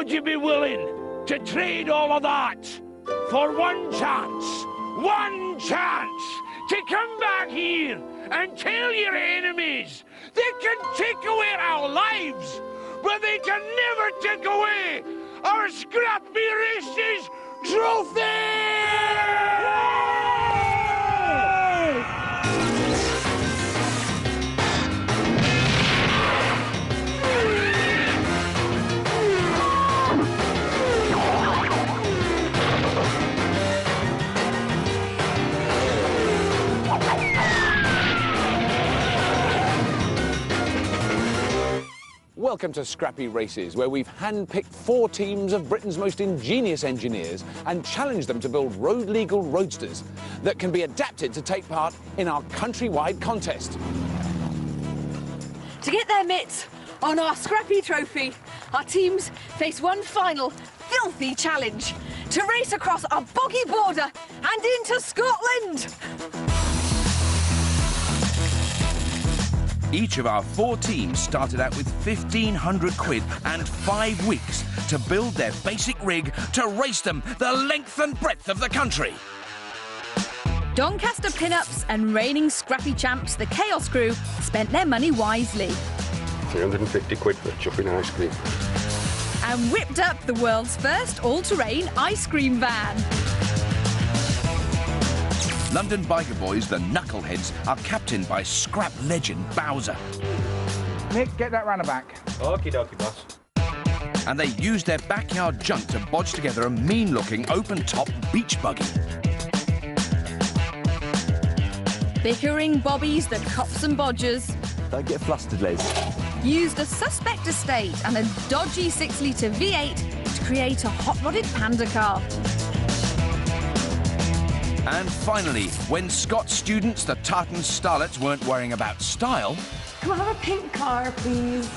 Would you be willing to trade all of that for one chance to come back here and tell your enemies they can take away our lives, but they can never take away our Scrappy Races trophy! Welcome to Scrappy Races, where we've handpicked 4 teams of Britain's most ingenious engineers and challenged them to build road-legal roadsters that can be adapted to take part in our countrywide contest. To get their mitts on our Scrappy trophy, our teams face one final filthy challenge: to race across a boggy border and into Scotland! Each of our 4 teams started out with 1,500 quid and 5 weeks to build their basic rig to race them the length and breadth of the country. Doncaster Pin-Ups and reigning Scrappy champs, the Chaos Crew, spent their money wisely. 350 quid for chuffing ice cream. And whipped up the world's first all-terrain ice cream van. London biker boys, the Knuckleheads, are captained by scrap legend Bowser. Nick, get that round the back. Okie dokie, boss. And they used their backyard junk to bodge together a mean-looking open-top beach buggy. Bickering bobbies, the cops and bodgers, Don't get flustered, Les. used a suspect estate and a dodgy 6-litre V8 to create a hot-rodded panda car. And finally, when Scots students, the tartan starlets, weren't worrying about style, Can I have a pink car, please?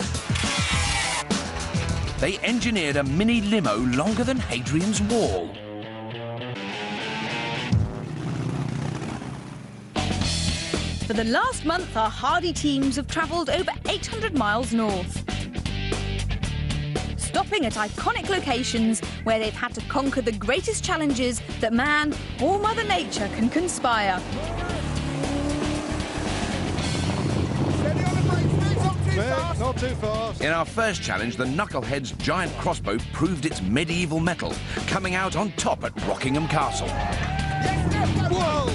they engineered a mini limo longer than Hadrian's Wall. For the last month, our hardy teams have travelled over 800 miles north, stopping at iconic locations where they've had to conquer the greatest challenges that man or Mother Nature can conspire. Not too fast. In our first challenge, the Knuckleheads' giant crossbow proved its medieval mettle, coming out on top at Rockingham Castle. Whoa!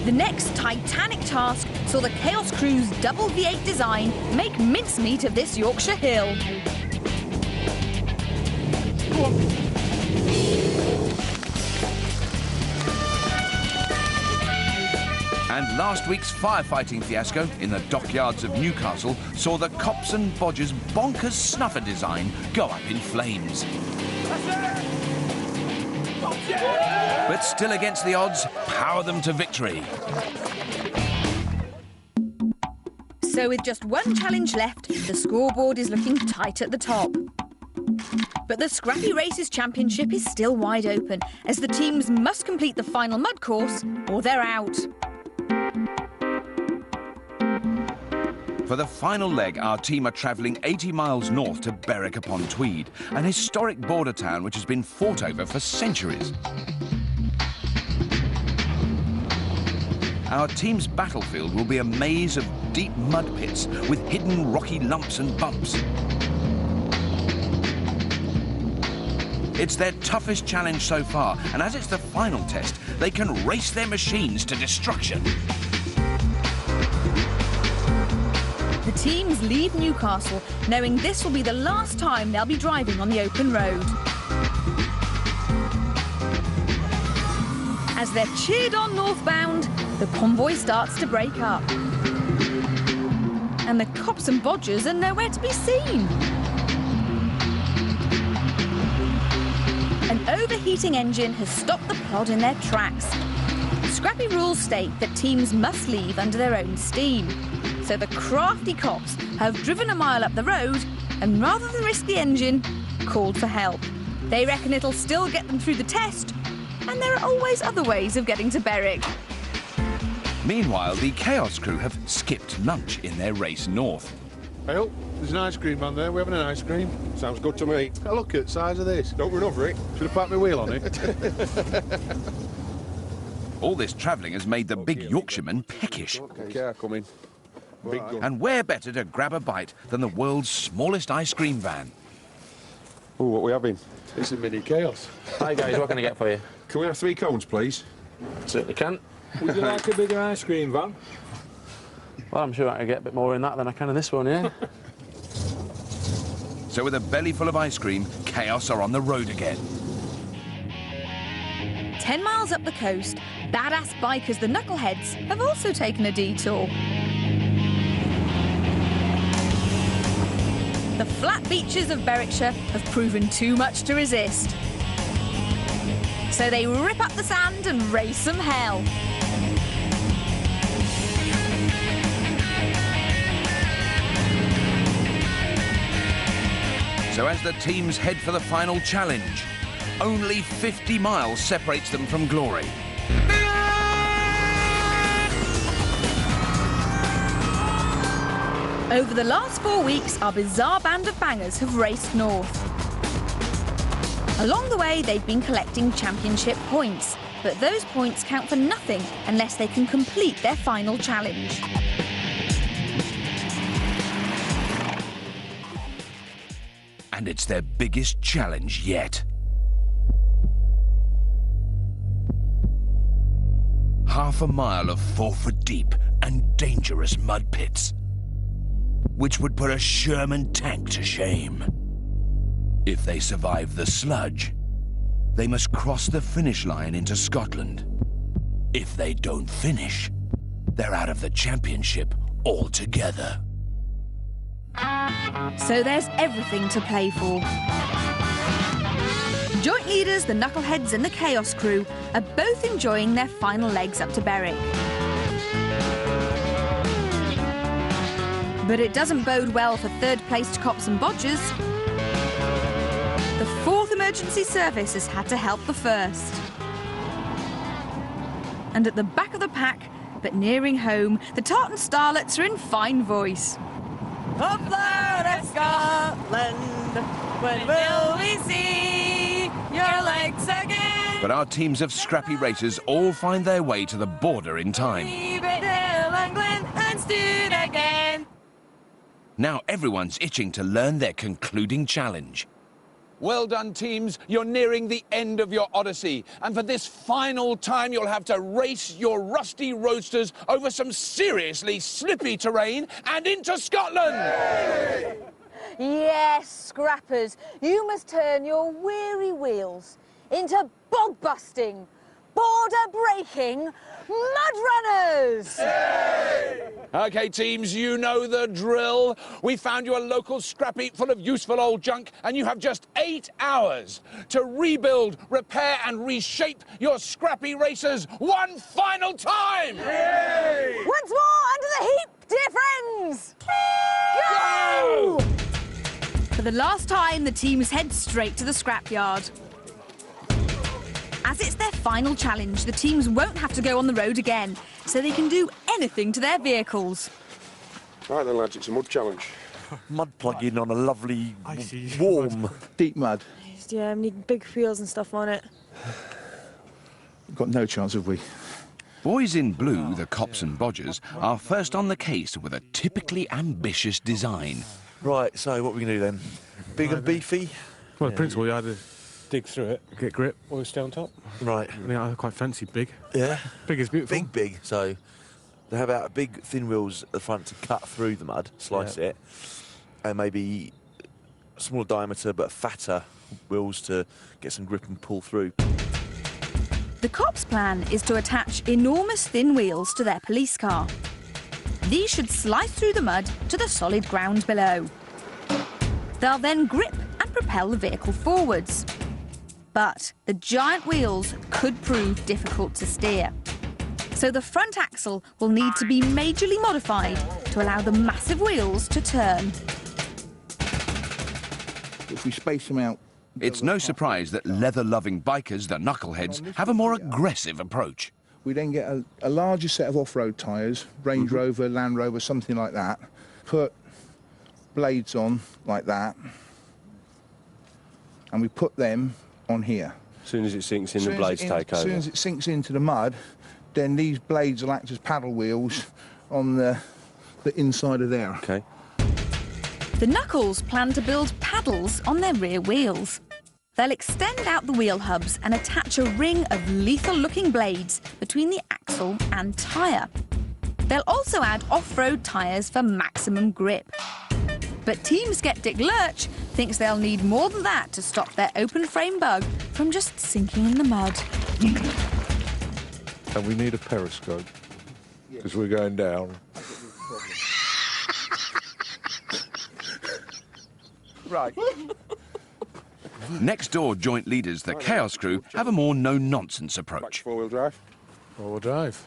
The next titanic task saw the Chaos Crew's double V8 design make mincemeat of this Yorkshire hill. And last week's firefighting fiasco in the dockyards of Newcastle saw the Cops and Bodgers' bonkers snuffer design go up in flames. But still against the odds, power them to victory. So with just one challenge left, the scoreboard is looking tight at the top. But the Scrappy Races Championship is still wide open, as the teams must complete the final mud course or they're out. For the final leg, our team are travelling 80 miles north to Berwick-upon-Tweed, an historic border town which has been fought over for centuries. Our team's battlefield will be a maze of deep mud pits with hidden rocky lumps and bumps. It's their toughest challenge so far, and as it's the final test, they can race their machines to destruction. The teams leave Newcastle knowing this will be the last time they'll be driving on the open road. As they're cheered on northbound, the convoy starts to break up. And the Cops and Bodgers are nowhere to be seen. An overheating engine has stopped the plod in their tracks. Scrappy rules state that teams must leave under their own steam. So the crafty cops have driven a mile up the road and, rather than risk the engine, called for help. They reckon it'll still get them through the test, and there are always other ways of getting to Berwick. Meanwhile, the Chaos Crew have skipped lunch in their race north. Hey, oh, there's an ice cream man there. We're having an ice cream. Sounds good to me. Now look at the size of this. Don't run over it. Should have parked my wheel on it. All this travelling has made the big Yorkshireman peckish. Okay, I'm coming. Big gun. And where better to grab a bite than the world's smallest ice cream van? Oh, what we having? It's a mini chaos. Hi guys, what can I get for you? Can we have 3 cones, please? Certainly can. Would you like a bigger ice cream van? Well, I'm sure I can get a bit more in that than I can in this one, yeah? So with a belly full of ice cream, chaos are on the road again. 10 miles up the coast, badass bikers, the Knuckleheads, have also taken a detour. The flat beaches of Berwickshire have proven too much to resist. So they rip up the sand and raise some hell. So as the teams head for the final challenge, only 50 miles separates them from glory. Over the last 4 weeks, our bizarre band of bangers have raced north. Along the way, they've been collecting championship points, but those points count for nothing unless they can complete their final challenge. And it's their biggest challenge yet. Half a mile of 4-foot deep and dangerous mud pits, which would put a Sherman tank to shame. If they survive the sludge, they must cross the finish line into Scotland. If they don't finish, they're out of the championship altogether. So there's everything to play for. Joint leaders, the Knuckleheads and the Chaos crew, are both enjoying their final legs up to Berwick. But it doesn't bode well for third-placed Cops and Bodgers. The 4th emergency service has had to help the 1st. And at the back of the pack, but nearing home, the Tartan Starlets are in fine voice. Up there at Scotland, when will we see your legs again? But our teams of scrappy racers all find their way to the border in time. Leave it Hill and Glen and stood again. Now everyone's itching to learn their concluding challenge. Well done, teams. You're nearing the end of your odyssey. And for this final time, you'll have to race your rusty roadsters over some seriously slippy terrain and into Scotland. Yes, scrappers, you must turn your weary wheels into bog-busting, border-breaking mud runners! OK, teams, you know the drill. We found you a local scrap heap full of useful old junk, and you have just 8 hours to rebuild, repair and reshape your scrappy racers one final time! Once more under the heap, dear friends! Go! For the last time, the teams head straight to the scrapyard. As it's their final challenge, the teams won't have to go on the road again, so they can do anything to their vehicles. Right then, lads, it's a mud challenge. Mud plugging on a lovely, warm, Deep mud. Yeah, we need big wheels and stuff on it. We've got no chance, have we? Boys in blue, the Cops and Bodgers, are first on the case with a typically ambitious design. Right, so what are we going to do then? Big and beefy? Well, the principle, you had to dig through it, get grip, or stay on top. Right. I mean, I quite fancy big. Yeah. Big is beautiful. Big. So they have out big, thin wheels at the front to cut through the mud, slice it, and maybe smaller diameter but fatter wheels to get some grip and pull through. The Cops' plan is to attach enormous thin wheels to their police car. These should slice through the mud to the solid ground below. They'll then grip and propel the vehicle forwards. But the giant wheels could prove difficult to steer. So the front axle will need to be majorly modified to allow the massive wheels to turn. If we space them out... It's no surprise that leather-loving bikers, the Knuckleheads, have a more aggressive approach. We then get a larger set of off-road tyres, Range Rover, Land Rover, something like that. Put blades on like that, and we put them on here. As soon as it sinks in, the blades take over. As soon as it sinks into the mud, then these blades will act as paddle wheels on the inside of there. OK. The Knuckles plan to build paddles on their rear wheels. They'll extend out the wheel hubs and attach a ring of lethal-looking blades between the axle and tyre. They'll also add off-road tyres for maximum grip. But team skeptic Lurch thinks they'll need more than that to stop their open-frame bug from just sinking in the mud. And we need a periscope, because we're going down. Right. Next door joint leaders, the Chaos Crew, have a more no-nonsense approach. Four-wheel drive. Four-wheel drive.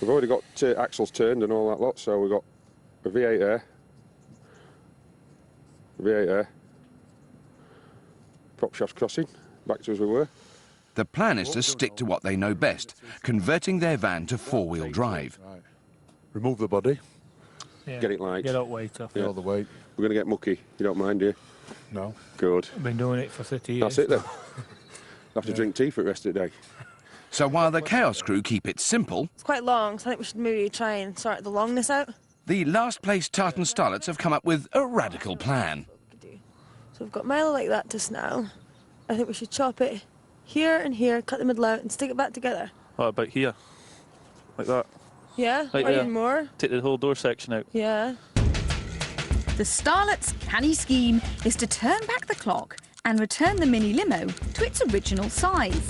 We've already got axles turned and all that lot, so we've got a V8 there. V8 there. Prop shafts crossing, back to as we were. The plan is to stick to what they know best, converting their van to four-wheel drive. Right. Remove the body. Yeah. Get it light. Get all weight off. Yeah. Get all the weight. We're going to get mucky, you don't mind, do you? No. Good. I've been doing it for 30 years. That's it then. I'll have to drink tea for the rest of the day. So while the Chaos Crew keep it simple, It's quite long, so I think we should maybe try and sort the longness out. the last-place tartan starlets have come up with a radical plan. So we've got Milo like that just now. I think we should chop it here and here, cut the middle out and stick it back together. What about here? Like that? Yeah? Like or there. even more? Take the whole door section out. Yeah. The Starlet's canny scheme is to turn back the clock and return the mini limo to its original size.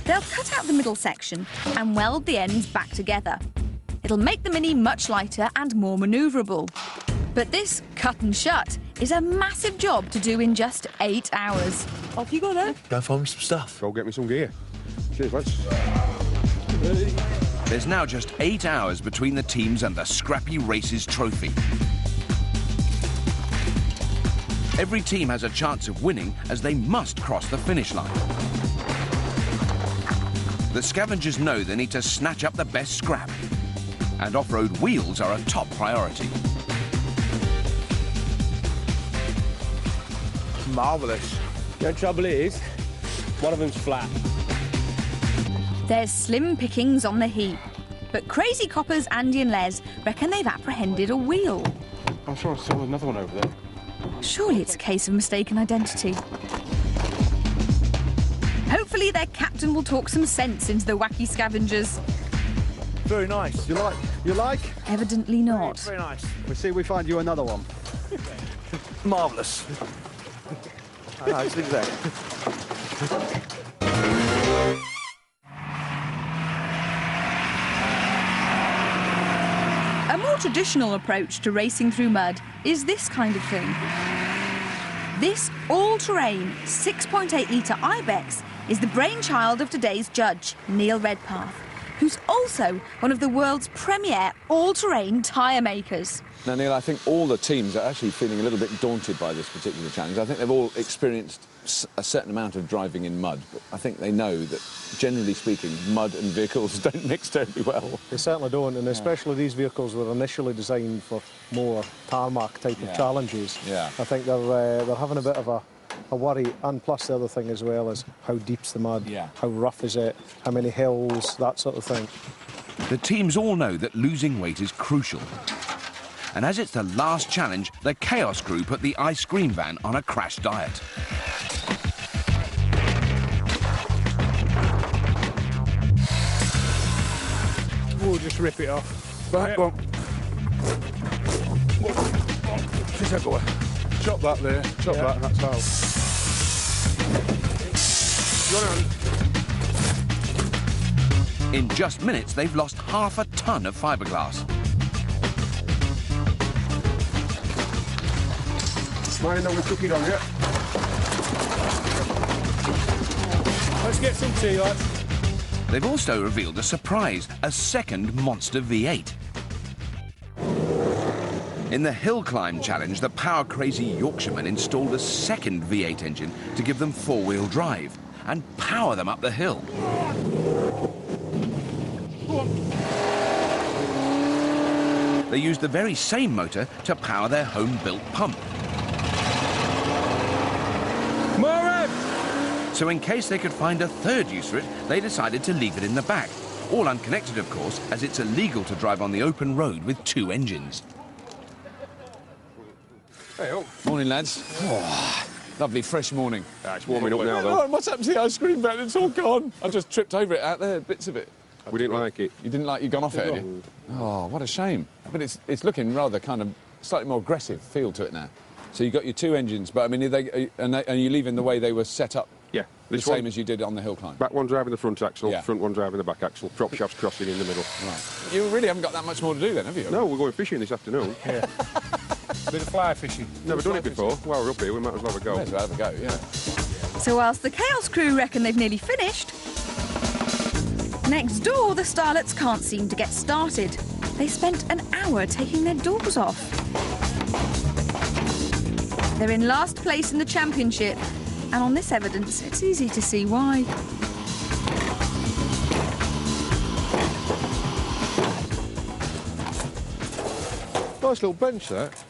They'll cut out the middle section and weld the ends back together. It'll make the Mini much lighter and more manoeuvrable. But this cut and shut is a massive job to do in just 8 hours. Off you go then. Go find me some stuff. Go get me some gear. Cheers, lads. There's now just 8 hours between the teams and the Scrappy Races trophy. Every team has a chance of winning as they must cross the finish line. The scavengers know they need to snatch up the best scrap, and off-road wheels are a top priority. Marvellous. The only trouble is, one of them's flat. There's slim pickings on the heap, but Crazy Coppers Andy and Les reckon they've apprehended a wheel. I'm sure I saw another one over there. Surely it's a case of mistaken identity. Hopefully their captain will talk some sense into the wacky scavengers. Very nice. You like? Evidently not. Very nice. We'll see if we find you another one. Marvellous. I know, it's exact. A more traditional approach to racing through mud is this kind of thing. This all-terrain 6.8-litre Ibex is the brainchild of today's judge, Neil Redpath, who's also one of the world's premier all-terrain tyre makers. Now, Neil, I think all the teams are actually feeling a little bit daunted by this particular challenge. I think they've all experienced a certain amount of driving in mud, but I think they know that, generally speaking, mud and vehicles don't mix terribly well. They certainly don't, and especially these vehicles were initially designed for more tarmac type of challenges. Yeah. I think they're having a bit of a worry, and plus the other thing as well is how deep's the mud, how rough is it, how many hills, that sort of thing. The teams all know that losing weight is crucial. And as it's the last challenge, the Chaos Crew put the ice cream van on a crash diet. We'll just rip it off. Right, go on. Just have go. Chop that there. Chop that. That's how. In just minutes, they've lost half a ton of fiberglass. Mind on the cookie on yet? Let's get some tea, lads. They've also revealed a surprise, a second monster V8. In the hill climb challenge, the power-crazy Yorkshiremen installed a second V8 engine to give them four-wheel drive and power them up the hill. they used the very same motor to power their home-built pump. So in case they could find a third use for it, they decided to leave it in the back. All unconnected, of course, as it's illegal to drive on the open road with 2 engines. Hey, oh. Morning, lads. Oh, lovely fresh morning. It's warming up now, though. Oh, what's happened to the ice cream van? It's all gone. I just tripped over it out there, bits of it. We didn't like it. You didn't like you'd gone off it, had you? Oh, what a shame. But it's looking rather kind of slightly more aggressive feel to it now. So you've got your 2 engines, but I mean, are you leaving the way they were set up? Yeah. The same as you did on the hill climb? Back one driving the front axle, Yeah. front one driving the back axle, prop shafts crossing in the middle. Right. You really haven't got that much more to do then, have you? No, we're going fishing this afternoon. Yeah. Bit of fly fishing. Never done it before. While we're up here, we might as well have a go. Might as well have a go, yeah. So whilst the Chaos crew reckon they've nearly finished, next door the Starlets can't seem to get started. They spent an hour taking their doors off. They're in last place in the championship, and on this evidence, it's easy to see why. Nice little bench, that.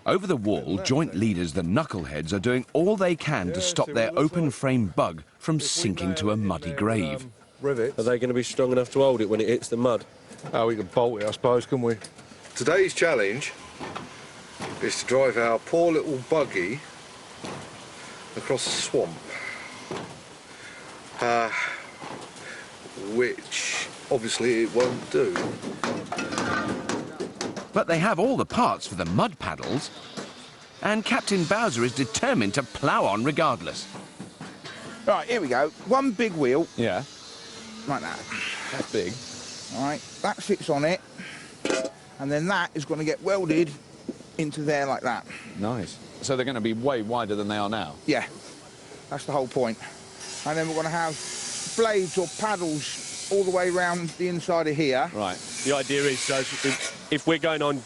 Over the wall, joint leaders, the knuckleheads, are doing all they can to stop their open-frame bug from sinking to a muddy grave. Rivets. Are they going to be strong enough to hold it when it hits the mud? Oh, we can bolt it, I suppose, can we? Today's challenge is to drive our poor little buggy across the swamp, which obviously it won't do. But they have all the parts for the mud paddles, and Captain Bowser is determined to plough on regardless. Right, here we go. One big wheel. Yeah. Like that. That's big. All right, that fits on it, and then that is going to get welded into there like that. Nice. So they're going to be way wider than they are now? Yeah, that's the whole point. And then we're going to have blades or paddles all the way around the inside of here. Right. The idea is, so if we're going on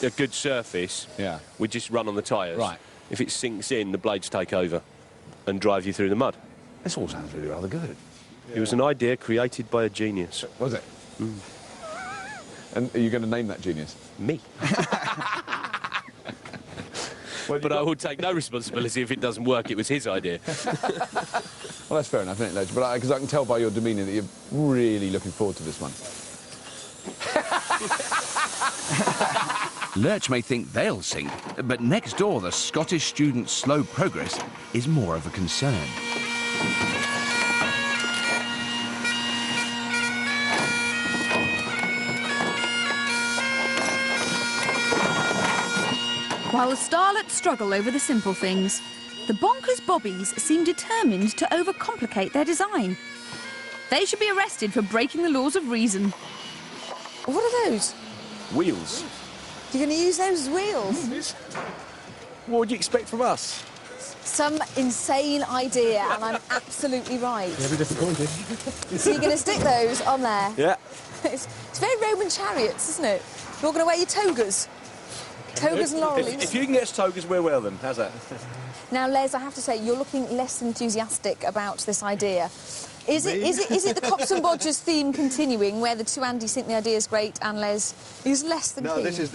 a good surface, yeah, we just run on the tyres. Right. If it sinks in, the blades take over and drive you through the mud. This all sounds really rather good. It was an idea created by a genius. Was it? Mm. And are you going to name that genius? Me. But I will take no responsibility if it doesn't work. It was his idea. Well, that's fair enough, isn't it, Les? But because I can tell by your demeanour that you're really looking forward to this one. Lurch may think they'll sink, but next door the Scottish students' slow progress is more of a concern. While the Starlets struggle over the simple things, the bonkers bobbies seem determined to overcomplicate their design. They should be arrested for breaking the laws of reason. What are those? Wheels. You're going to use those as wheels? What would you expect from us? Some insane idea, and I'm absolutely right. You'll be disappointed. So you're going to stick those on there? Yeah. It's very Roman chariots, isn't it? You're going to wear your togas. Togas and laurel leaves. If you can get us togas, we'll wear them. How's that? Now, Les, I have to say, you're looking less enthusiastic about this idea. Is it the Cops and Bodgers theme continuing, where the two Andys think the idea is great and Les is less than keen? No, this is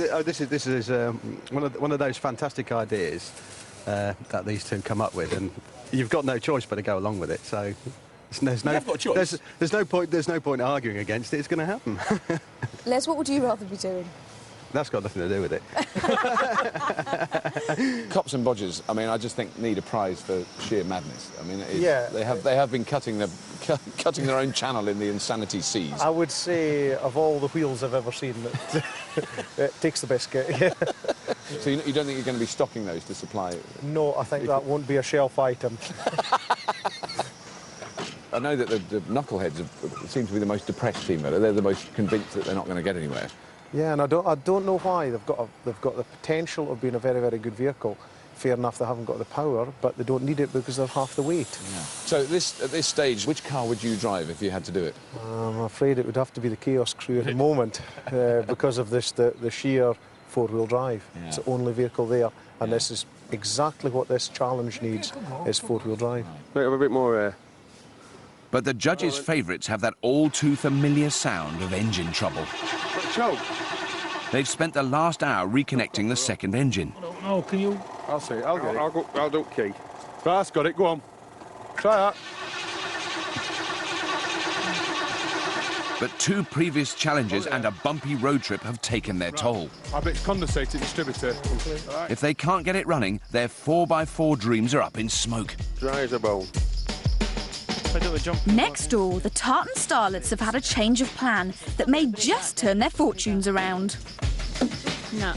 one of those fantastic ideas that these two come up with, and you've got no choice but to go along with it. So there's no point arguing against it. It's going to happen. Les, what would you rather be doing? That's got nothing to do with it. Cops and Bodgers, I mean, I just think need a prize for sheer madness. I mean, yeah, they have been cutting their own channel in the insanity seas. I would say, of all the wheels I've ever seen, it takes the biscuit. Yeah. So you don't think you're going to be stocking those to supply? No, I think that won't be a shelf item. I know that the knuckleheads seem to be the most depressed team. They're the most convinced that they're not going to get anywhere. Yeah, and I don't know why. They've got the potential of being a very, very good vehicle. Fair enough, they haven't got the power, but they don't need it because they're half the weight. Yeah. So at this stage, which car would you drive if you had to do it? I'm afraid it would have to be the Chaos crew at the moment because of the sheer four-wheel drive. Yeah. It's the only vehicle there, and this is exactly what this challenge needs, is four-wheel drive. A bit more... But the judges' favourites have that all-too-familiar sound of engine trouble. Choke. They've spent the last hour reconnecting the second engine. Oh, can you? I'll see it. I'll get it. I'll do key. Right, that's got it. Go on. Try that. But 2 previous challenges and a bumpy road trip have taken their toll. I bet it's condensated distributor. If they can't get it running, their 4x4 dreams are up in smoke. Dry as a bone. Next door, the Tartan Starlets have had a change of plan that may just turn their fortunes around. No.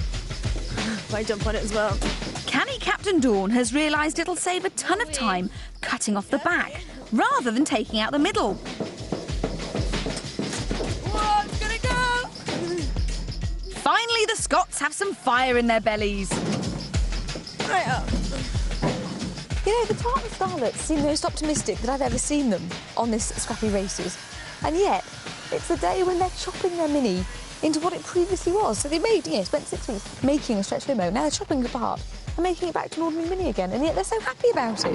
Might jump on it as well. Canny Captain Dawn has realised it'll save a ton of time cutting off the back rather than taking out the middle. Whoa, it's gonna go! Finally, the Scots have some fire in their bellies. Right up. You know, the Tartan Starlets seem the most optimistic that I've ever seen them on this Scrappy Races. And yet, it's the day when they're chopping their Mini into what it previously was. So they made, spent 6 weeks making a stretch limo. Now they're chopping it apart and making it back to an ordinary Mini again. And yet they're so happy about it.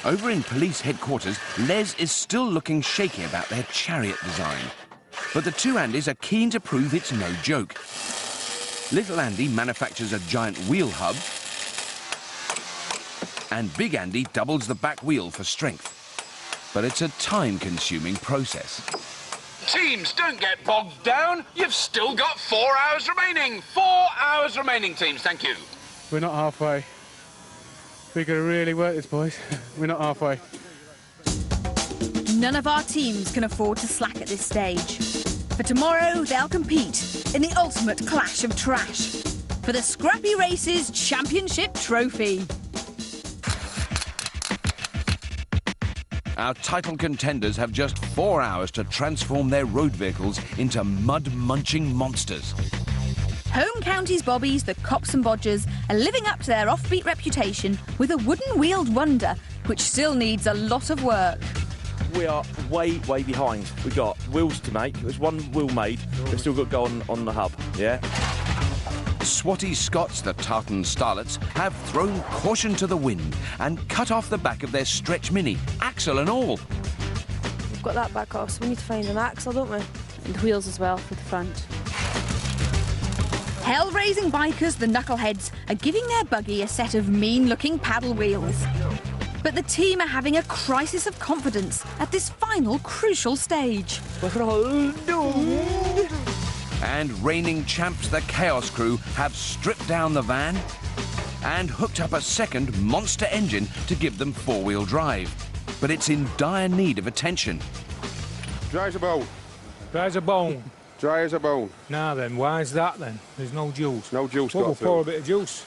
Over in police headquarters, Les is still looking shaky about their chariot design. But the 2 Andys are keen to prove it's no joke. Little Andy manufactures a giant wheel hub, and Big Andy doubles the back wheel for strength. But it's a time-consuming process. Teams, don't get bogged down. You've still got 4 hours remaining. 4 hours remaining, teams. Thank you. We're not halfway. We're going to really work this, boys. We're not halfway. None of our teams can afford to slack at this stage. For tomorrow, they'll compete in the ultimate clash of trash for the Scrappy Races Championship Trophy. Our title contenders have just 4 hours to transform their road vehicles into mud-munching monsters. Home counties bobbies, the Cops and Bodgers, are living up to their offbeat reputation with a wooden-wheeled wonder, which still needs a lot of work. We are way behind. We've got wheels to make. There's 1 wheel made. We've still got to go on the hub, yeah? Swatty Scots, the Tartan Starlets, have thrown caution to the wind and cut off the back of their stretch Mini, axle and all. We've got that back off, so we need to find an axle, don't we? And wheels as well for the front. Hell-raising bikers, the Knuckleheads, are giving their buggy a set of mean-looking paddle wheels. But the team are having a crisis of confidence at this final crucial stage. And reigning champs, the Chaos Crew, have stripped down the van and hooked up a second monster engine to give them 4-wheel drive. But it's in dire need of attention. Dry as a bone. Dry as a bone. Dry as a bone. Now then, why is that then? There's no juice. No juice Well, got we'll through. pour a bit of juice.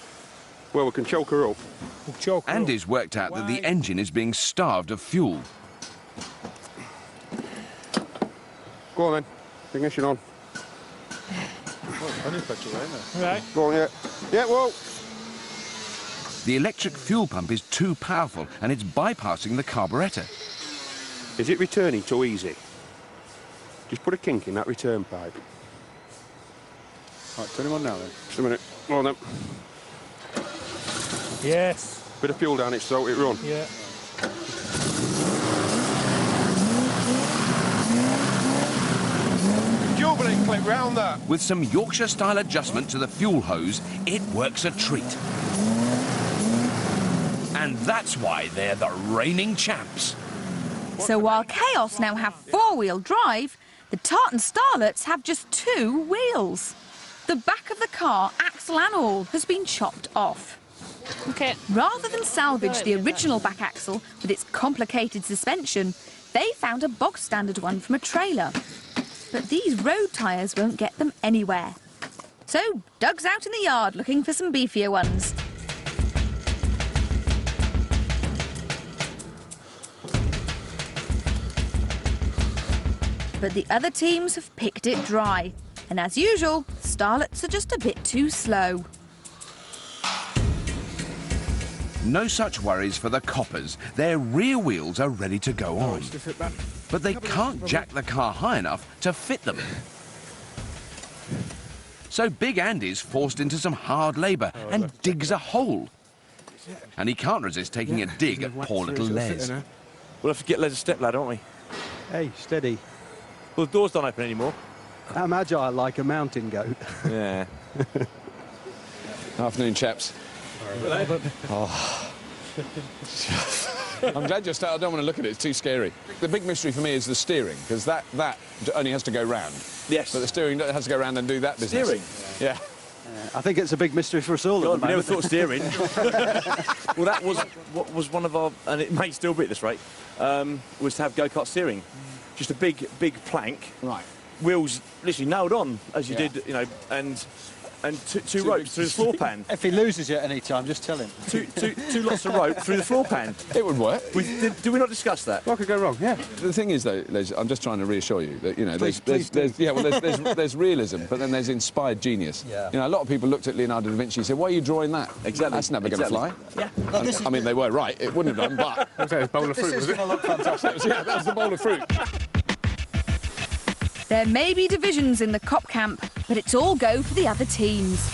Well, we can choke her up. We'll choke her Andy's worked out that the engine is being starved of fuel. Go on then. Ignition on. Right. Go on, yeah. Yeah, whoa. The electric fuel pump is too powerful and it's bypassing the carburettor. Is it returning too easy? Just put a kink in that return pipe. Right, turn him on now then. Just a minute. Go on then. Yes. Bit of fuel down it so it run. Yeah. Jubilant clip round that. With some Yorkshire-style adjustment to the fuel hose, it works a treat. And that's why they're the reigning champs. So while Chaos now have 4-wheel drive, the Tartan Starlets have just 2 wheels. The back of the car, axle and all, has been chopped off. OK. Rather than salvage the original back axle with its complicated suspension, they found a bog-standard one from a trailer. But these road tyres won't get them anywhere. So Doug's out in the yard looking for some beefier ones. But the other teams have picked it dry. And as usual, Starlets are just a bit too slow. No such worries for the coppers. Their rear wheels are ready to go on. But they can't jack the car high enough to fit them. So Big Andy's forced into some hard labour and digs a hole. And he can't resist taking a dig at poor little Les. We'll have to get Les a step ladder, won't we? Hey, steady. Well, the doors don't open anymore. I'm agile like a mountain goat. Yeah. Afternoon, chaps. Oh. I'm glad you're starting. I don't want to look at it. It's too scary. The big mystery for me is the steering, because that only has to go round. Yes. But the steering has to go round and do that business. Steering? Yeah. I think it's a big mystery for us all. God, we never thought of steering. Well, that was what was one of our, and it may still be at this rate, was to have go-kart steering. Just a big plank. Right. Wheels literally nailed on, as you did, you know, and two ropes through the floor pan. If he loses you at any time, just tell him. Two lots of rope through the floor pan. It would work. Did we not discuss that? What could go wrong? Yeah. The thing is, though, Les, I'm just trying to reassure you that, you know, Please there's realism, but then there's inspired genius. Yeah. You know, a lot of people looked at Leonardo da Vinci and said, why are you drawing that? Exactly. That's never going to fly. Yeah. I mean, they were right. It wouldn't have done, but... That was a bowl of fruit, was it? going to look fantastic. Yeah, that was the bowl of fruit. There may be divisions in the cop camp, but it's all go for the other teams.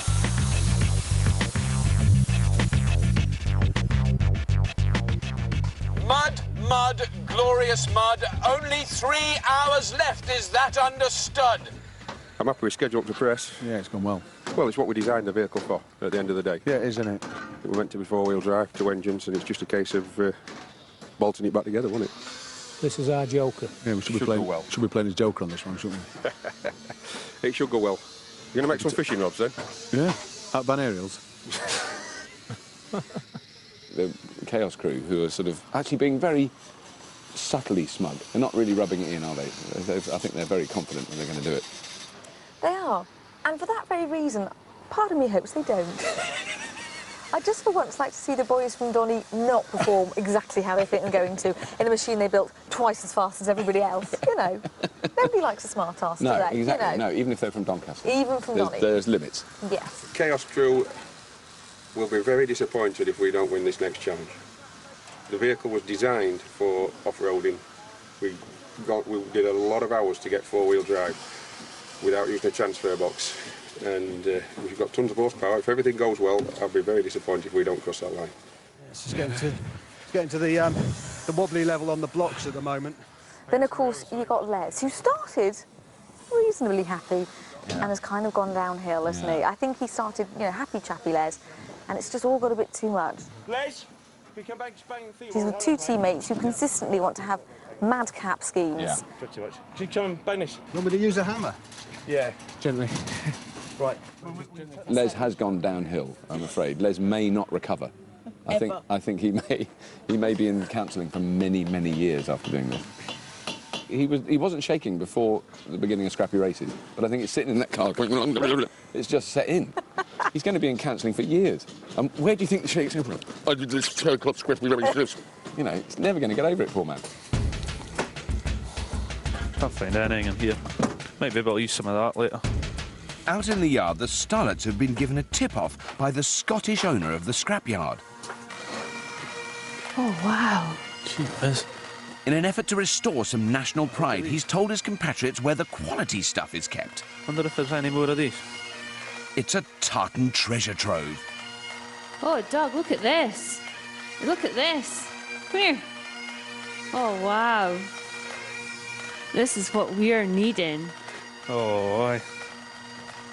Mud, mud, glorious mud. Only 3 hours left. Is that understood? I'm happy with schedule up to press. Yeah, it's gone well. Well, it's what we designed the vehicle for at the end of the day. Yeah, it is, isn't it? It was meant to be four-wheel drive, 2 engines, and it's just a case of bolting it back together, wasn't it? This is our Joker. Yeah, we should be playing as Joker on this one, shouldn't we? It should go well. You're going to make some fishing rods, then? Yeah, out Van Ariels. The Chaos crew, who are sort of actually being very subtly smug. They're not really rubbing it in, are they? I think they're very confident that they're going to do it. They are. And for that very reason, part of me hopes they don't. I just for once like to see the boys from Donny not perform exactly how they think they're going to in a machine they built twice as fast as everybody else. You know, nobody likes a smart ass, No, do they? exactly. You know? No, even if they're from Doncaster. Even from Donny. There's limits. Yes. Chaos crew will be very disappointed if we don't win this next challenge. The vehicle was designed for off-roading. We did a lot of hours to get four-wheel drive without using a transfer box. And we've got tons of horsepower. If everything goes well, I'll be very disappointed if we don't cross that line. It's just getting to the wobbly level on the blocks at the moment. Then, of course, you got Les, who started reasonably happy and has kind of gone downhill, hasn't he? I think he started, you know, happy chappy Les, and it's just all got a bit too much. Les, we come back to Spain. He's with 2 teammates who consistently want to have madcap schemes. Yeah. Too much. Can you come and bang this? Want me to use a hammer? Yeah. Gently. Right. Les has gone downhill, I'm afraid. Les may not recover. I think he may be in counselling for many, many years after doing this. He wasn't shaking before the beginning of Scrappy Races, but I think it's sitting in that car going, it's just set in. He's going to be in counselling for years. Where do you think the shake's come from? I did this choke up Scrappy Races. You know, it's never going to get over it, poor man. Can't find anything in here. Might be able to use some of that later. Out in the yard, the starlets have been given a tip-off by the Scottish owner of the scrapyard. Oh, wow. Jeepers. In an effort to restore some national pride, he's told his compatriots where the quality stuff is kept. Wonder if there's any more of these. It's a tartan treasure trove. Oh, Doug, look at this. Look at this. Come here. Oh, wow. This is what we're needing. Oh, aye.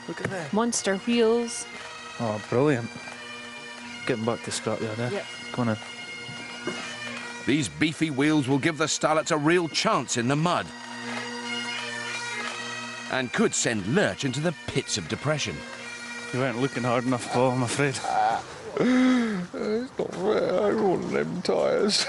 Look at that. Monster wheels. Oh, brilliant. Getting back to Scrapyard now. Yep. Go on in. These beefy wheels will give the starlets a real chance in the mud. And could send Lurch into the pits of depression. You weren't looking hard enough, Paul, I'm afraid. It's not fair, I want them tyres.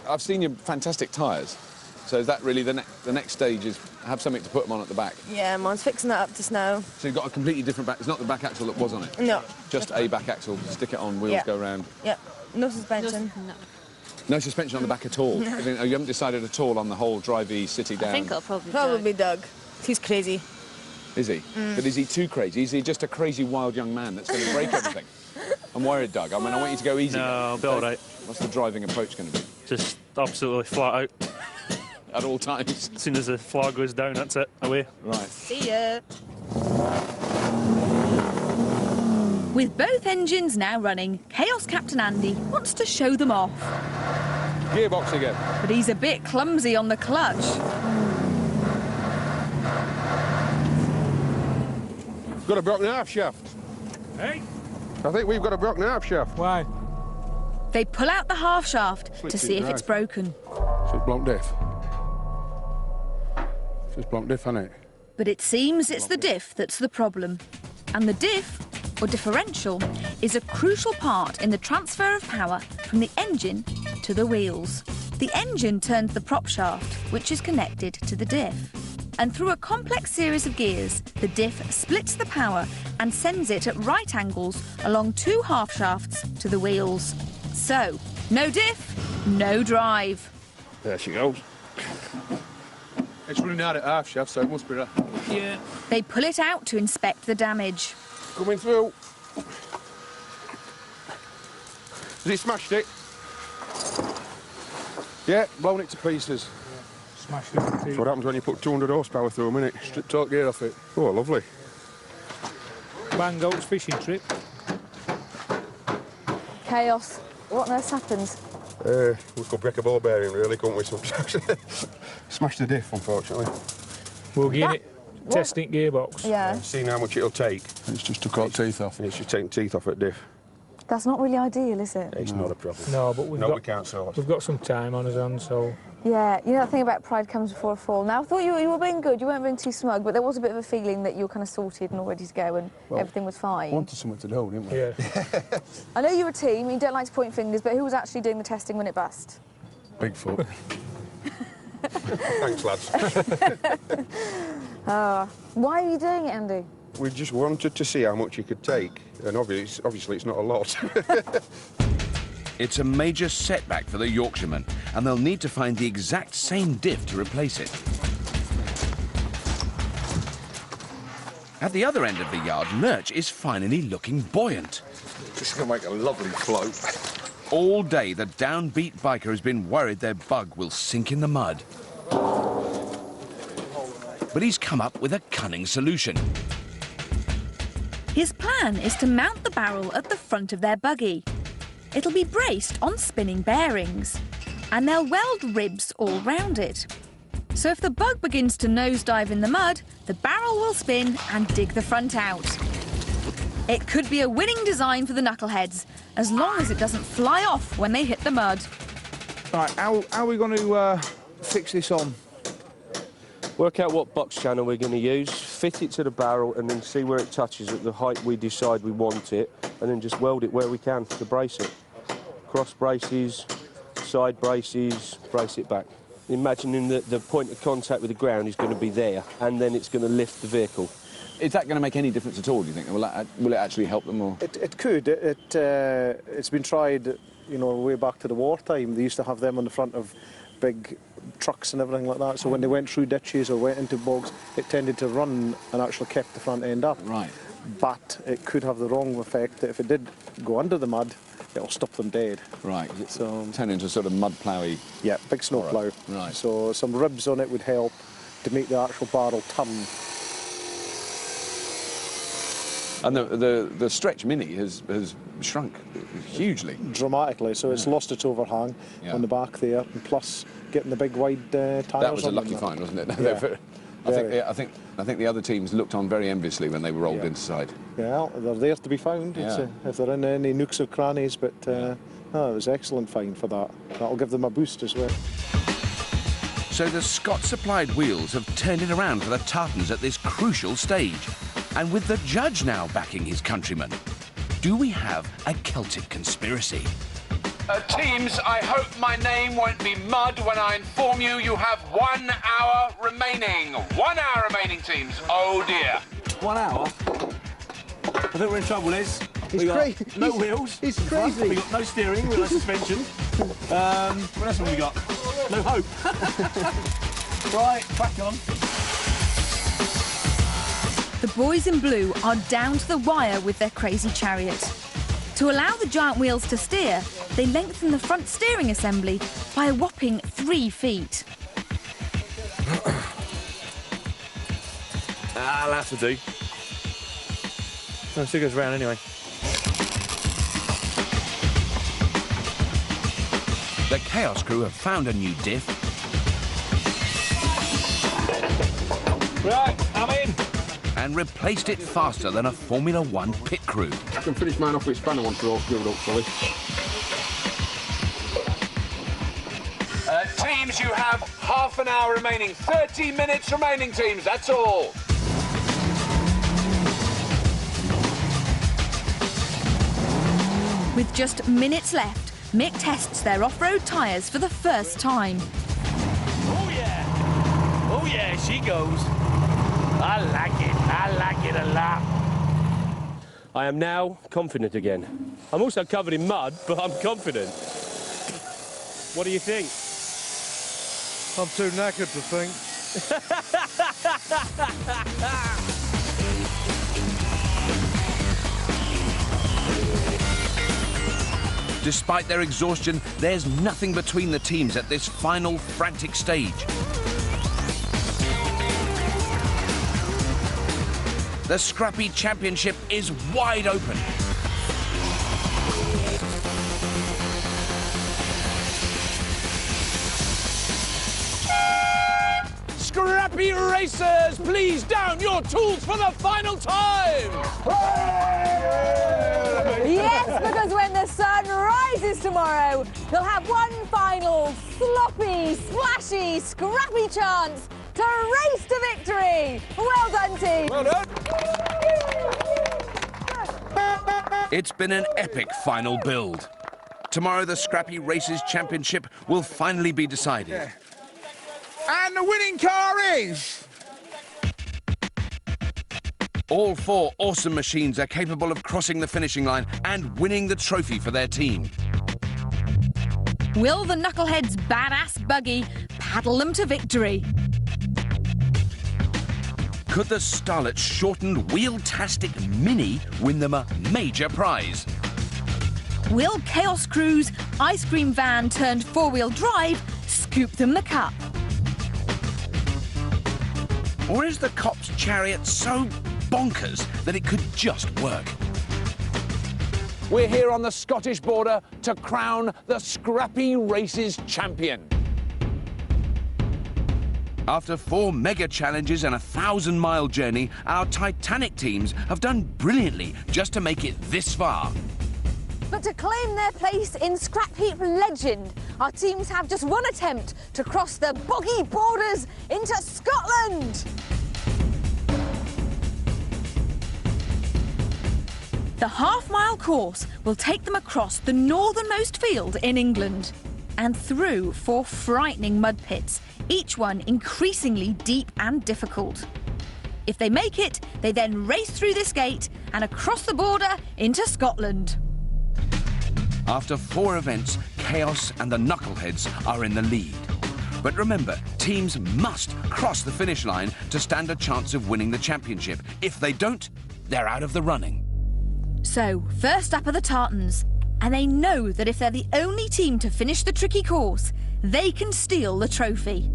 I've seen your fantastic tyres. So is that really the next stage is have something to put them on at the back? Yeah, mine's fixing that up just now. So you've got a completely different back. It's not the back axle that was on it? No. Just a back axle, stick it on, wheels go round. Yep. No suspension. No suspension on the back at all? No. I mean, you haven't decided at all on the whole drivey city down? I think I'll probably Doug. He's crazy. Is he? But is he too crazy? Is he just a crazy wild young man that's going to break everything? I'm worried, Doug. I mean, I want you to go easy. No, I'll be all right. What's the driving approach going to be? Just absolutely flat out. At all times? As soon as the flag goes down, that's it. Away. Right. See ya. With both engines now running, Chaos Captain Andy wants to show them off. Gearbox again. But he's a bit clumsy on the clutch. Got a broken half shaft. Hey? I think we've got a broken half shaft. Why? They pull out the half shaft to see if it's broken. So it's blocked diff. It's blocked diff, hasn't it? But it seems it's the diff that's the problem. And the diff, or differential, is a crucial part in the transfer of power from the engine to the wheels. The engine turns the prop shaft, which is connected to the diff. And through a complex series of gears, the diff splits the power and sends it at right angles along two half shafts to the wheels. So, no diff, no drive. There she goes. It's running out at half shaft, so it must be that. Yeah. They pull it out to inspect the damage. Coming through. Has it smashed it? Yeah, blown it to pieces. Smashed it. That's what happens when you put 200 horsepower through them, innit? Strip torque gear off it. Oh, lovely. Bang Oaks fishing trip. Chaos. What on earth happens? We could break a ball bearing, really, couldn't we, sometimes? Smashed the diff, unfortunately. We'll get it. Testing gearbox. Yeah. Seeing how much it'll take. It's just took all teeth off. And it's just taking teeth off at diff. That's not really ideal, is it? It's not a problem. No, but we can't sort. We've got some time on us hands, so... Yeah, you know that thing about pride comes before a fall. Now, I thought you were being good, you weren't being too smug, but there was a bit of a feeling that you were kind of sorted and all ready to go and everything was fine. Wanted something to do, didn't we? Yeah. I know you're a team, you don't like to point fingers, but who was actually doing the testing when it bust? Bigfoot. Thanks, lads. Why are you doing it, Andy? We just wanted to see how much you could take, and obviously it's not a lot. It's a major setback for the Yorkshiremen, and they'll need to find the exact same diff to replace it. At the other end of the yard, Lurch is finally looking buoyant. This is going to make a lovely float. All day, the downbeat biker has been worried their bug will sink in the mud. But he's come up with a cunning solution. His plan is to mount the barrel at the front of their buggy. It'll be braced on spinning bearings, and they'll weld ribs all round it. So if the bug begins to nosedive in the mud, the barrel will spin and dig the front out. It could be a winning design for the knuckleheads, as long as it doesn't fly off when they hit the mud. Right, how are we going to fix this on? Work out what box channel we're going to use, fit it to the barrel, and then see where it touches at the height we decide we want it, and then just weld it where we can to brace it. Cross braces, side braces, brace it back. Imagining that the point of contact with the ground is going to be there, and then it's going to lift the vehicle. Is that going to make any difference at all, do you think? Will it actually help them? Or? It could. It's been tried, you know, way back to the wartime. They used to have them on the front of big trucks and everything like that, so when they went through ditches or went into bogs, it tended to run and actually kept the front end up. Right. But it could have the wrong effect that if it did go under the mud, it'll stop them dead. Right. So turn into sort of mud ploughy. Yeah, big snow plough. Right. So some ribs on it would help to make the actual barrel turn. And the stretch Mini has shrunk hugely. Dramatically, so it's lost its overhang on the back there, and plus getting the big wide tyres. That was a lucky find, wasn't it? Yeah. I think the other teams looked on very enviously when they were rolled inside. Yeah, they're there to be found. Yeah. If they're in any nooks or crannies, but no, it was an excellent find for that. That'll give them a boost as well. So the Scott-supplied wheels have turned it around for the Tartans at this crucial stage. And with the judge now backing his countrymen, do we have a Celtic conspiracy? Teams, I hope my name won't be mud when I inform you you have 1 hour remaining. 1 hour remaining, teams. Oh, dear. 1 hour? I think we're in trouble, Liz. He's crazy. No wheels. He's crazy. We got no steering, we've got no suspension. What else have we got? No hope. Right, crack on. The boys in blue are down to the wire with their crazy chariot. To allow the giant wheels to steer, they lengthen the front steering assembly by a whopping 3 feet. I'll have to do. No, it still goes round anyway. The Chaos crew have found a new diff. Right, I'm in. And replaced it faster than a Formula One pit crew. I can finish mine off with spanner once they're all filled up fully. Teams, you have half an hour remaining. 30 minutes remaining, teams, that's all. With just minutes left, Mick tests their off-road tyres for the first time. Oh, yeah. Oh, yeah, she goes. I like it a lot. I am now confident again. I'm also covered in mud, but I'm confident. What do you think? I'm too knackered to think. Despite their exhaustion, there's nothing between the teams at this final frantic stage. The Scrappy Championship is wide open. Scrappy racers, please down your tools for the final time! Yes, because when the sun rises tomorrow, they'll have one final sloppy, splashy, scrappy chance to race to victory. Well done, team. Well done. It's been an epic final build. Tomorrow, the Scrappy Races Championship will finally be decided. Yeah. And the winning car is... All four awesome machines are capable of crossing the finishing line and winning the trophy for their team. Will the Knuckleheads' badass buggy paddle them to victory? Could the Starlet's shortened wheel-tastic Mini win them a major prize? Will Chaos Crew's ice cream van turned four-wheel drive scoop them the cup? Or is the cop's chariot so bonkers that it could just work? We're here on the Scottish border to crown the Scrappy Races champion. After 4 mega challenges and a 1,000-mile journey, our Titanic teams have done brilliantly just to make it this far. But to claim their place in Scrapheap legend, our teams have just one attempt to cross the boggy borders into Scotland. The half-mile course will take them across the northernmost field in England and through 4 frightening mud pits, each one increasingly deep and difficult. If they make it, they then race through this gate and across the border into Scotland. After 4 events, Chaos and the Knuckleheads are in the lead. But remember, teams must cross the finish line to stand a chance of winning the championship. If they don't, they're out of the running. So, first up are the Tartans, and they know that if they're the only team to finish the tricky course, they can steal the trophy.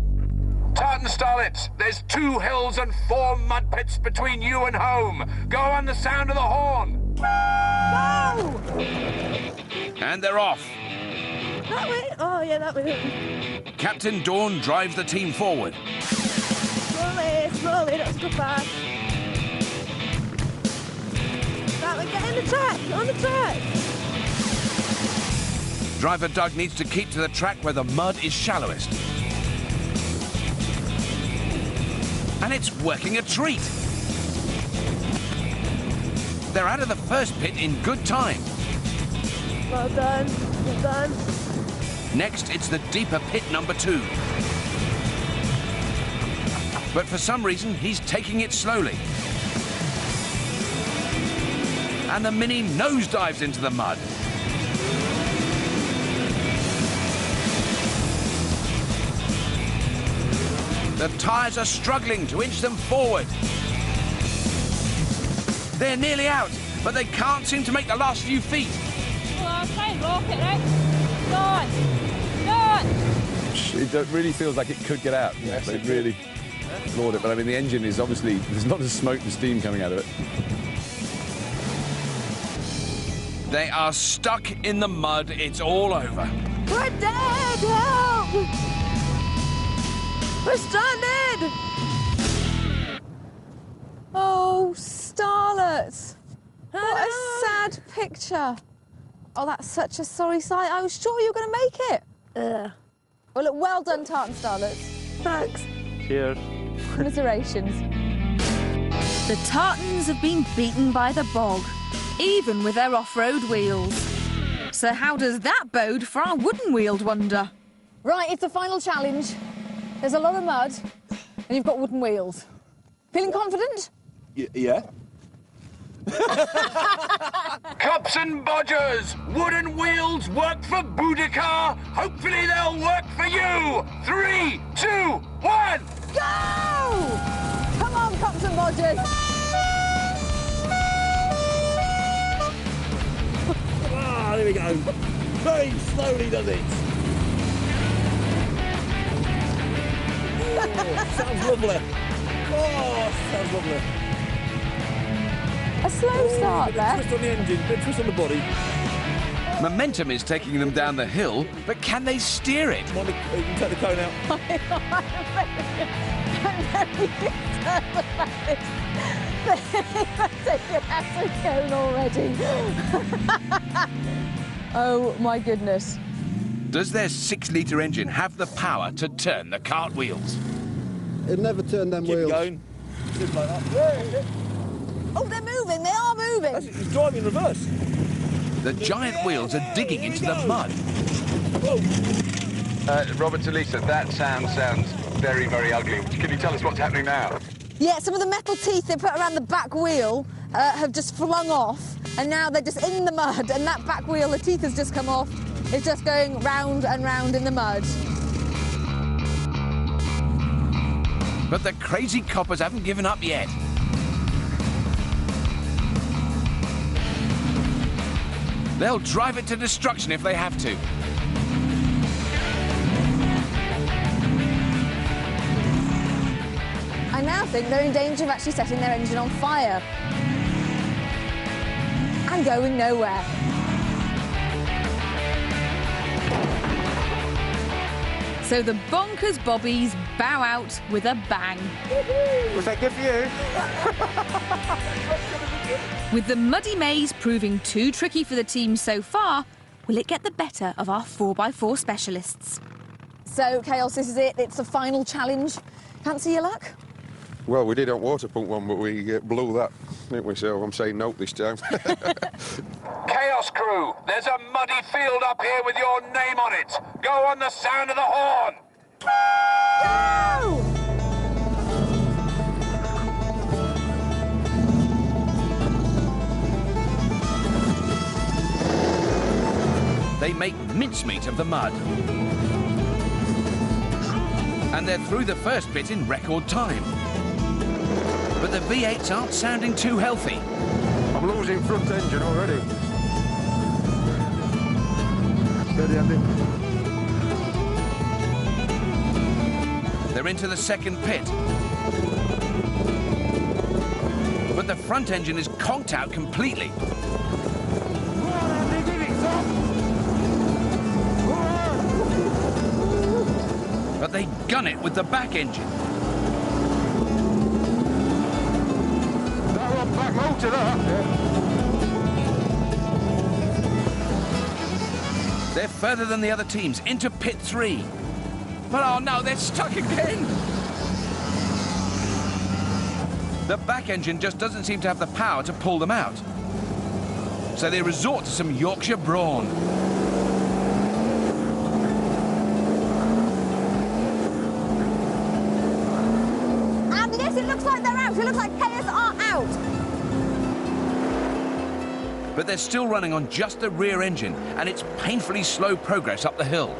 Tartan Starlets, there's 2 hills and 4 mud pits between you and home. Go on the sound of the horn. Go! And they're off. That way? Oh, yeah, that way. Captain Dawn drives the team forward. Slowly, slowly, don't go fast. That way, get in the track, on the track. Driver Doug needs to keep to the track where the mud is shallowest. And it's working a treat. They're out of the first pit in good time. Well done, well done. Next, it's the deeper pit number 2. But for some reason, he's taking it slowly. And the Mini nosedives into the mud. The tyres are struggling to inch them forward. They're nearly out, but they can't seem to make the last few feet. Well, try and rock it, right? Go on. Go on. It really feels like it could get out. Yes, but it really floored it. But I mean, the engine is obviously, there's a lot of smoke and steam coming out of it. They are stuck in the mud. It's all over. We're dead! Help! We're stranded! Oh, Starlet! What a sad picture. Oh, that's such a sorry sight. I was sure you were going to make it. Well, look, well done, Tartan Starlets. Thanks. Cheers. Commiserations. The tartans have been beaten by the bog, even with their off-road wheels. So how does that bode for our wooden-wheeled wonder? Right, it's the final challenge. There's a lot of mud, and you've got wooden wheels. Feeling confident? Yeah. Cups and bodgers, wooden wheels work for Boudicar. Hopefully they'll work for you. 3, 2, 1. Go! Come on, Cops and Bodgers. Ah, there we go. Very slowly does it. Oh, sounds lovely. Oh, sounds lovely. A slow start there. Twist on the engine, bit twist on the body. Momentum is taking them down the hill, but can they steer it? You can take the cone out. I'm very concerned about this. They've taken out the cone already. Oh, my goodness. Does their 6-litre engine have the power to turn the cartwheels? It'll never turn them wheels. Keep going. Just like that. Oh, they're moving. They are moving. That's it, it's driving in reverse. The giant wheels are digging into the mud. Robert, Lisa, that sounds very, very ugly. Can you tell us what's happening now? Yeah, some of the metal teeth they put around the back wheel have just flung off, and now they're just in the mud, and that back wheel, the teeth has just come off. It's just going round and round in the mud. But the crazy coppers haven't given up yet. They'll drive it to destruction if they have to. I now think they're in danger of actually setting their engine on fire. And going nowhere. So the bonkers bobbies bow out with a bang. Was that good for you? With the muddy maze proving too tricky for the team so far, will it get the better of our 4x4 specialists? So, Chaos, this is it. It's the final challenge. Fancy your luck? Well, we did on water pump one, but we blew that, didn't we? So I'm saying nope this time. Chaos crew, there's a muddy field up here with your name on it. Go on the sound of the horn. Go! They make mincemeat of the mud. And they're through the first bit in record time. But the V8s aren't sounding too healthy. I'm losing front engine already. Steady, Andy. They're into the second pit. But the front engine is conked out completely. But they gun it with the back engine. That one back motor, that. They're further than the other teams, into pit 3. But oh no, they're stuck again! The back engine just doesn't seem to have the power to pull them out. So they resort to some Yorkshire brawn. And yes, it looks like they're out. It looks like Chaos are out. But they're still running on just the rear engine, and it's painfully slow progress up the hill.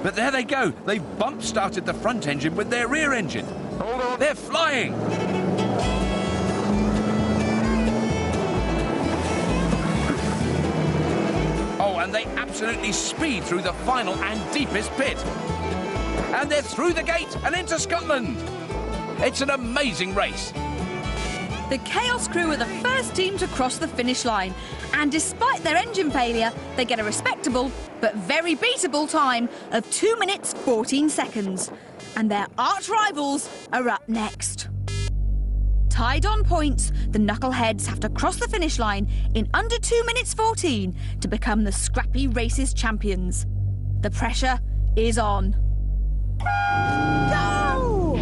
But there they go. They've bump-started the front engine with their rear engine. Hold on. They're flying. Oh, and they absolutely speed through the final and deepest pit. And they're through the gate and into Scotland. It's an amazing race. the Chaos crew are the first team to cross the finish line. And despite their engine failure, they get a respectable but very beatable time of 2 minutes 14 seconds. And their arch rivals are up next. Tied on points, the Knuckleheads have to cross the finish line in under 2 minutes 14 to become the Scrappy Races champions. The pressure is on. Go!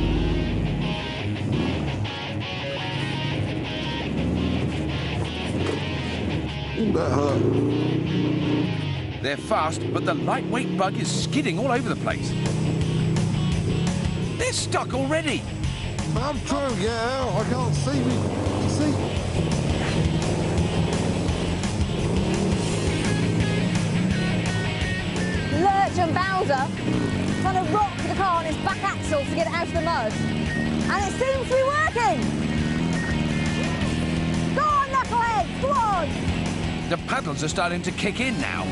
That hurt. They're fast, but the lightweight bug is skidding all over the place. They're stuck already. I'm trying to get out. I can't see me. See? Lurch and Bowser trying to rock the car on his back axle to get it out of the mud. And it seems to be working. Go on, Knucklehead, go on. The paddles are starting to kick in now.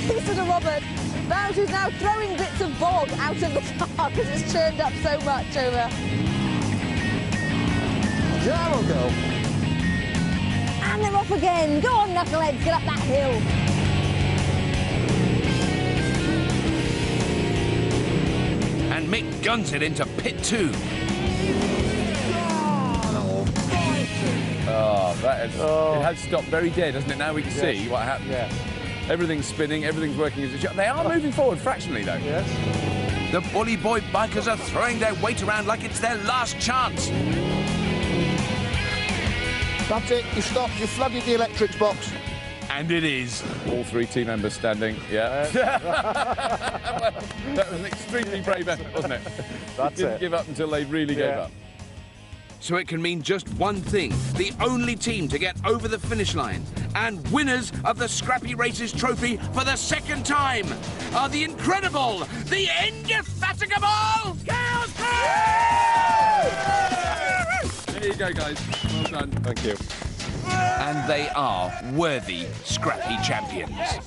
Listen to Robert. Bowser's now throwing bits of bog out of the car because it's churned up so much over. Yeah, we'll go. And they're off again. Go on, Knuckleheads, get up that hill. And Mick guns it into pit 2. Oh, it has stopped very dead, hasn't it? Now we can see what happened. Yeah. Everything's spinning, everything's working as it should. They are moving forward fractionally, though. Yes. The Bully Boy bikers are throwing their weight around like it's their last chance. That's it, you stopped, you flooded the electrics box. And it is. All 3 team members standing, yeah. That was an extremely brave effort, wasn't it? That's Didn't it. give up until they really gave up. So it can mean just one thing. The only team to get over the finish line and winners of the Scrappy Races trophy for the second time are the incredible, the indefatigable Chaos Crew! There you go, guys. Well done. Thank you. And they are worthy Scrappy champions.